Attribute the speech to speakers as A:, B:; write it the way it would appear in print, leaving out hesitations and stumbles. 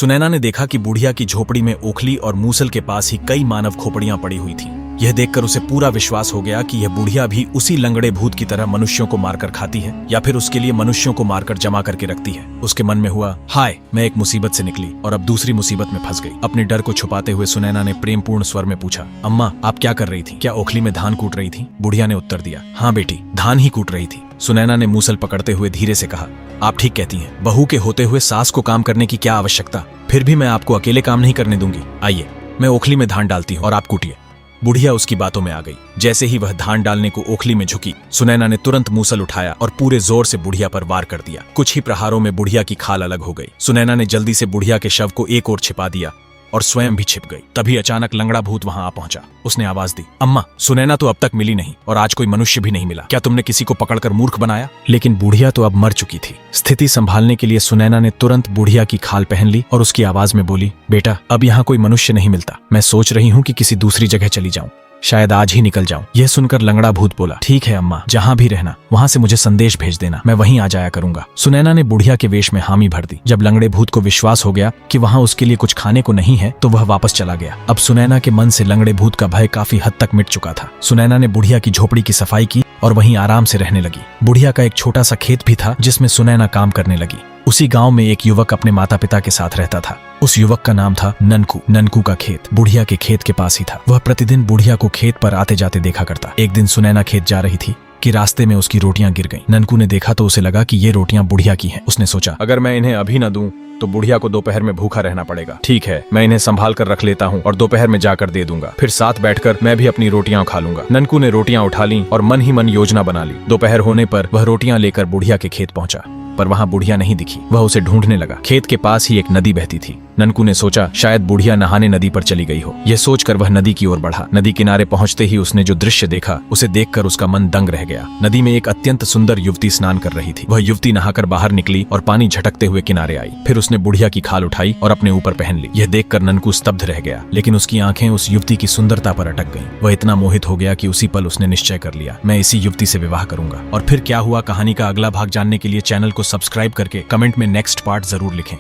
A: सुनैना ने देखा कि बुढ़िया की झोपड़ी में ओखली और मूसल के पास ही कई मानव खोपड़ियां पड़ी हुई थीं। यह देखकर उसे पूरा विश्वास हो गया कि यह बुढ़िया भी उसी लंगड़े भूत की तरह मनुष्यों को मारकर खाती है या फिर उसके लिए मनुष्यों को मारकर जमा करके रखती है। उसके मन में हुआ, हाय, मैं एक मुसीबत से निकली और अब दूसरी मुसीबत में फंस गई। अपने डर को छुपाते हुए सुनैना ने प्रेमपूर्ण स्वर में पूछा, अम्मा, आप क्या कर रही थी? क्या ओखली में धान कूट रही थी? बुढ़िया ने उत्तर दिया, हाँ बेटी, धान ही कूट रही थी। सुनैना ने मूसल पकड़ते हुए धीरे से कहा, आप ठीक कहती हैं, बहू के होते हुए सास को काम करने की क्या आवश्यकता? फिर भी मैं आपको अकेले काम नहीं करने दूंगी। आइए, मैं ओखली में धान डालती हूँ और आप कूटिए। बुढ़िया उसकी बातों में आ गई। जैसे ही वह धान डालने को ओखली में झुकी, सुनैना ने तुरंत मूसल उठाया और पूरे जोर से बुढ़िया पर वार कर दिया। कुछ ही प्रहारों में बुढ़िया की खाल अलग हो गई। सुनैना ने जल्दी से बुढ़िया के शव को एक ओर छिपा दिया और स्वयं भी छिप गई। तभी अचानक लंगड़ा भूत वहां आ पहुंचा। उसने आवाज दी, अम्मा, सुनैना तो अब तक मिली नहीं और आज कोई मनुष्य भी नहीं मिला। क्या तुमने किसी को पकड़कर मूर्ख बनाया? लेकिन बुढ़िया तो अब मर चुकी थी। स्थिति संभालने के लिए सुनैना ने तुरंत बुढ़िया की खाल पहन ली और उसकी आवाज में बोली, बेटा, अब यहाँ कोई मनुष्य नहीं मिलता। मैं सोच रही हूँ कि किसी दूसरी जगह चली जाऊँ, शायद आज ही निकल जाऊं। यह सुनकर लंगड़ा भूत बोला, ठीक है अम्मा, जहां भी रहना वहां से मुझे संदेश भेज देना, मैं वहीं आ जाया करूंगा। सुनैना ने बुढ़िया के वेश में हामी भर दी। जब लंगड़े भूत को विश्वास हो गया कि वहां उसके लिए कुछ खाने को नहीं है तो वह वापस चला गया। अब सुनैना के मन से लंगड़े भूत का भय काफी हद तक मिट चुका था। सुनैना ने बुढ़िया की झोपड़ी की सफाई की और वहीं आराम से रहने लगी। बुढ़िया का एक छोटा सा खेत भी था जिसमें सुनैना काम करने लगी। उसी गांव में एक युवक अपने माता पिता के साथ रहता था। उस युवक का नाम था ननकू। ननकू का खेत बुढ़िया के खेत के पास ही था। वह प्रतिदिन बुढ़िया को खेत पर आते जाते देखा करता। एक दिन सुनैना खेत जा रही थी कि रास्ते में उसकी रोटियां गिर गईं। ननकू ने देखा तो उसे लगा कि ये रोटियां बुढ़िया की हैं। उसने सोचा, अगर मैं इन्हें अभी न दूं तो बुढ़िया को दोपहर में भूखा रहना पड़ेगा। ठीक है, मैं इन्हें संभाल कर रख लेता हूँ और दोपहर में जाकर दे दूंगा, फिर साथ बैठकर मैं भी अपनी रोटियां खा लूंगा। ननकू ने रोटियां उठा ली और मन ही मन योजना बना ली। दोपहर होने पर वह रोटियां लेकर बुढ़िया के खेत पहुंचा, पर वहां बुढ़िया नहीं दिखी। वह उसे ढूंढने लगा। खेत के पास ही एक नदी बहती थी। ननकू ने सोचा, शायद बुढ़िया नहाने नदी पर चली गई हो। यह सोचकर वह नदी की ओर बढ़ा। नदी किनारे पहुंचते ही उसने जो दृश्य देखा, उसे देखकर उसका मन दंग रह गया। नदी में एक अत्यंत सुंदर युवती स्नान कर रही थी। वह युवती नहाकर बाहर निकली और पानी झटकते हुए किनारे आई। फिर उसने बुढ़िया की खाल उठाई और अपने ऊपर पहन ली। यह देखकर ननकू स्तब्ध रह गया, लेकिन उसकी आंखें उस युवती की सुंदरता पर अटक गईं। वह इतना मोहित हो गया कि उसी पल उसने निश्चय कर लिया, मैं इसी युवती से विवाह करूंगा। और फिर क्या हुआ, कहानी का अगला भाग जानने के लिए चैनल को सब्सक्राइब करके कमेंट में नेक्स्ट पार्ट जरूर लिखें।